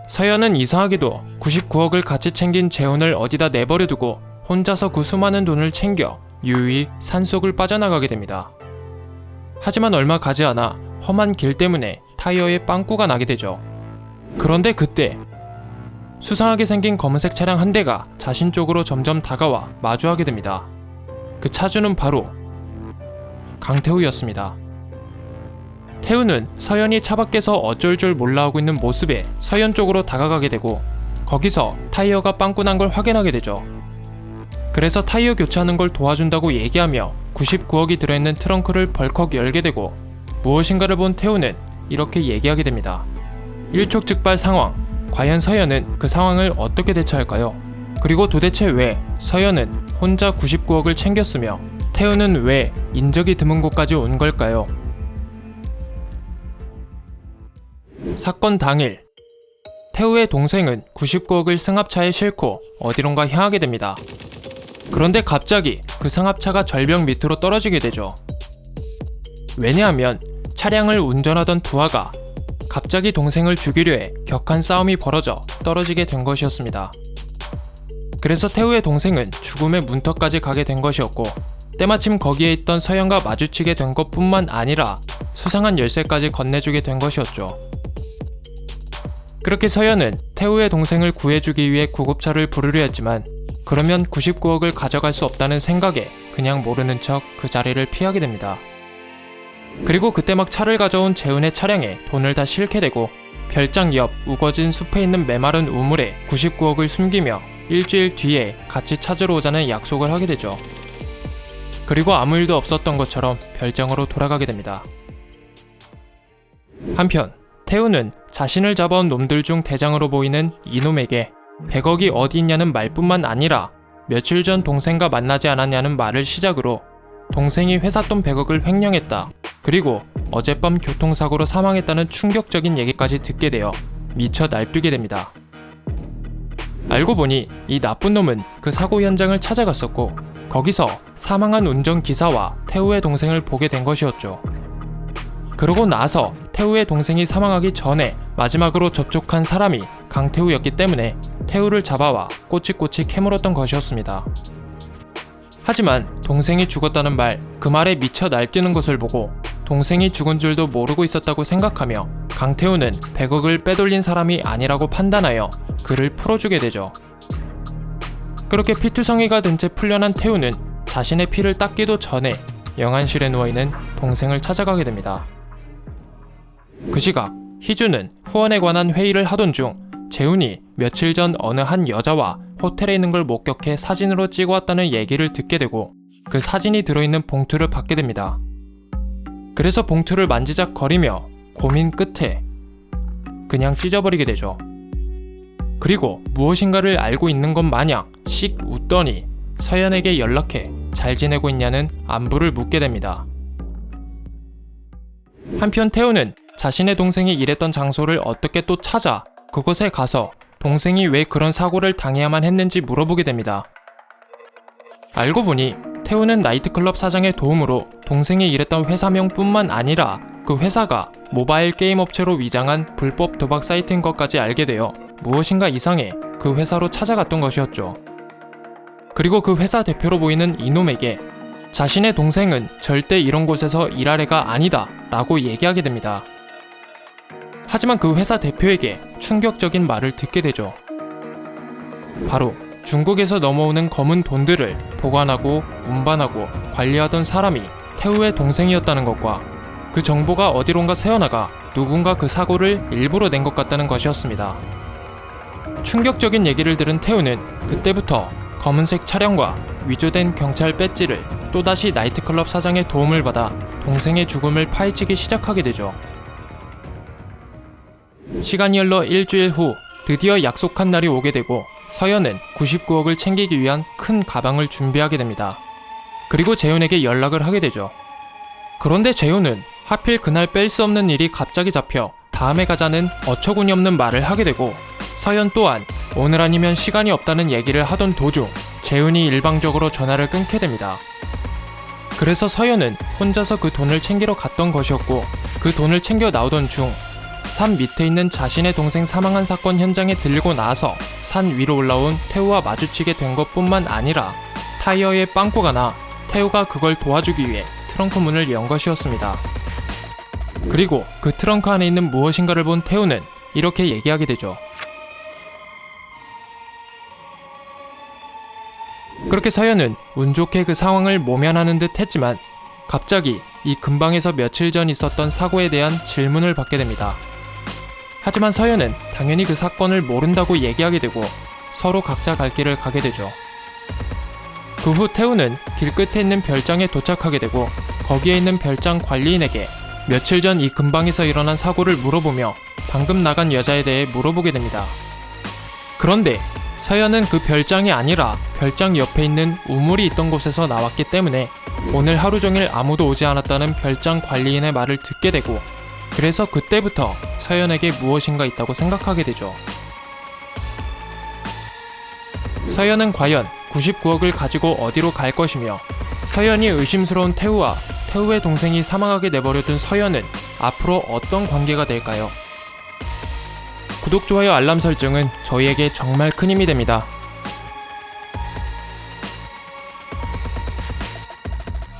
서연은 이상하게도 99억을 같이 챙긴 재훈을 어디다 내버려두고 혼자서 그 수많은 돈을 챙겨 유유히 산속을 빠져나가게 됩니다. 하지만 얼마 가지 않아 험한 길 때문에 타이어에 빵꾸가 나게 되죠. 그런데 그때 수상하게 생긴 검은색 차량 한 대가 자신 쪽으로 점점 다가와 마주하게 됩니다. 그 차주는 바로 강태우였습니다. 태우는 서연이 차 밖에서 어쩔 줄 몰라 하고 있는 모습에 서연 쪽으로 다가가게 되고 거기서 타이어가 빵꾸 난 걸 확인하게 되죠. 그래서 타이어 교체하는 걸 도와준다고 얘기하며 99억이 들어있는 트렁크를 벌컥 열게 되고 무엇인가를 본 태우는 이렇게 얘기하게 됩니다. 일촉즉발 상황, 과연 서연은 그 상황을 어떻게 대처할까요? 그리고 도대체 왜 서연은 혼자 99억을 챙겼으며 태우는 왜 인적이 드문 곳까지 온 걸까요? 사건 당일, 태우의 동생은 99억을 승합차에 싣고 어디론가 향하게 됩니다. 그런데 갑자기 그 승합차가 절벽 밑으로 떨어지게 되죠. 왜냐하면 차량을 운전하던 부하가 갑자기 동생을 죽이려 해 격한 싸움이 벌어져 떨어지게 된 것이었습니다. 그래서 태우의 동생은 죽음의 문턱까지 가게 된 것이었고 때마침 거기에 있던 서연과 마주치게 된 것뿐만 아니라 수상한 열쇠까지 건네주게 된 것이었죠. 그렇게 서연은 태우의 동생을 구해주기 위해 구급차를 부르려 했지만 그러면 99억을 가져갈 수 없다는 생각에 그냥 모르는 척 그 자리를 피하게 됩니다. 그리고 그때 막 차를 가져온 재훈의 차량에 돈을 다 싣게 되고 별장 옆 우거진 숲에 있는 메마른 우물에 99억을 숨기며 일주일 뒤에 같이 찾으러 오자는 약속을 하게 되죠. 그리고 아무 일도 없었던 것처럼 별장으로 돌아가게 됩니다. 한편 태우는 자신을 잡아온 놈들 중 대장으로 보이는 이놈에게 100억이 어디 있냐는 말뿐만 아니라 며칠 전 동생과 만나지 않았냐는 말을 시작으로 동생이 회사 돈 100억을 횡령했다. 그리고 어젯밤 교통사고로 사망했다는 충격적인 얘기까지 듣게 되어 미쳐 날뛰게 됩니다. 알고 보니 이 나쁜 놈은 그 사고 현장을 찾아갔었고 거기서 사망한 운전기사와 태우의 동생을 보게 된 것이었죠. 그러고 나서 태우의 동생이 사망하기 전에 마지막으로 접촉한 사람이 강태우였기 때문에 태우를 잡아와 꼬치꼬치 캐물었던 것이었습니다. 하지만 동생이 죽었다는 말, 그 말에 미쳐 날뛰는 것을 보고 동생이 죽은 줄도 모르고 있었다고 생각하며 강태우는 100억을 빼돌린 사람이 아니라고 판단하여 그를 풀어주게 되죠. 그렇게 피투성이가 된 채 풀려난 태우는 자신의 피를 닦기도 전에 영안실에 누워있는 동생을 찾아가게 됩니다. 그 시각 희주는 후원에 관한 회의를 하던 중 재훈이 며칠 전 어느 한 여자와 호텔에 있는 걸 목격해 사진으로 찍어왔다는 얘기를 듣게 되고 그 사진이 들어있는 봉투를 받게 됩니다. 그래서 봉투를 만지작거리며 고민 끝에 그냥 찢어버리게 되죠. 그리고 무엇인가를 알고 있는 것 마냥 씩 웃더니 서연에게 연락해 잘 지내고 있냐는 안부를 묻게 됩니다. 한편 태우는 자신의 동생이 일했던 장소를 어떻게 또 찾아 그곳에 가서 동생이 왜 그런 사고를 당해야만 했는지 물어보게 됩니다. 알고 보니 태우는 나이트클럽 사장의 도움으로 동생이 일했던 회사명뿐만 아니라 그 회사가 모바일 게임 업체로 위장한 불법 도박 사이트인 것까지 알게 되어 무엇인가 이상해 그 회사로 찾아갔던 것이었죠. 그리고 그 회사 대표로 보이는 이놈에게 자신의 동생은 절대 이런 곳에서 일할 애가 아니다 라고 얘기하게 됩니다. 하지만 그 회사 대표에게 충격적인 말을 듣게 되죠. 바로 중국에서 넘어오는 검은 돈들을 보관하고 운반하고 관리하던 사람이 태우의 동생이었다는 것과 그 정보가 어디론가 새어나가 누군가 그 사고를 일부러 낸 것 같다는 것이었습니다. 충격적인 얘기를 들은 태우는 그때부터 검은색 차량과 위조된 경찰 배지를 또다시 나이트클럽 사장의 도움을 받아 동생의 죽음을 파헤치기 시작하게 되죠. 시간이 흘러 일주일 후 드디어 약속한 날이 오게 되고 서연은 99억을 챙기기 위한 큰 가방을 준비하게 됩니다. 그리고 재훈에게 연락을 하게 되죠. 그런데 재훈은 하필 그날 뺄 수 없는 일이 갑자기 잡혀 다음에 가자는 어처구니 없는 말을 하게 되고 서연 또한 오늘 아니면 시간이 없다는 얘기를 하던 도중 재훈이 일방적으로 전화를 끊게 됩니다. 그래서 서연은 혼자서 그 돈을 챙기러 갔던 것이었고 그 돈을 챙겨 나오던 중 산 밑에 있는 자신의 동생 사망한 사건 현장에 들리고 나서 산 위로 올라온 태우와 마주치게 된 것뿐만 아니라 타이어에 빵꾸가 나 태우가 그걸 도와주기 위해 트렁크 문을 연 것이었습니다. 그리고 그 트렁크 안에 있는 무엇인가를 본 태우는 이렇게 얘기하게 되죠. 그렇게 서연은 운 좋게 그 상황을 모면하는 듯 했지만 갑자기 이 근방에서 며칠 전 있었던 사고에 대한 질문을 받게 됩니다. 하지만 서연은 당연히 그 사건을 모른다고 얘기하게 되고 서로 각자 갈 길을 가게 되죠. 그 후 태우는 길 끝에 있는 별장에 도착하게 되고 거기에 있는 별장 관리인에게 며칠 전 이 근방에서 일어난 사고를 물어보며 방금 나간 여자에 대해 물어보게 됩니다. 그런데 서연은 그 별장이 아니라 별장 옆에 있는 우물이 있던 곳에서 나왔기 때문에 오늘 하루 종일 아무도 오지 않았다는 별장 관리인의 말을 듣게 되고 그래서 그때부터 서연에게 무엇인가 있다고 생각하게 되죠. 서연은 과연 99억을 가지고 어디로 갈 것이며 서연이 의심스러운 태우와 태우의 동생이 사망하게 내버려둔 서연은 앞으로 어떤 관계가 될까요? 구독, 좋아요, 알람 설정은 저희에게 정말 큰 힘이 됩니다.